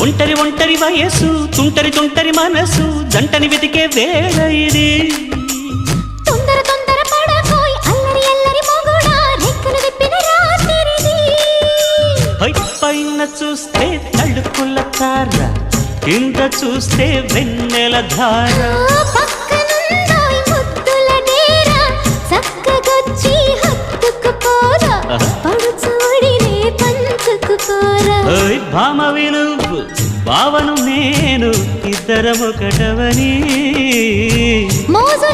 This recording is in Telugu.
ఒంటరి ఒంటరి వయసు తుంటరి తుంటరి మనసు జంటని వెతికే వేళ ఇది తొందర తొందర పడకోయ్ అల్లరి అల్లరి మొగుడా రెక్కలు విప్పిన రాత్రిది పైన చూస్తే తడుకుల తార కింద చూస్తే వెన్నెల ధార పక్కనుందోయ్ ముద్దుల డేరా చక్కగొచ్చి హత్తుకుపోరా పడుచోడినే పంచుకుపోరా భామవి నువ్వు భావను నేను ఇద్దరమొకటవని మోజు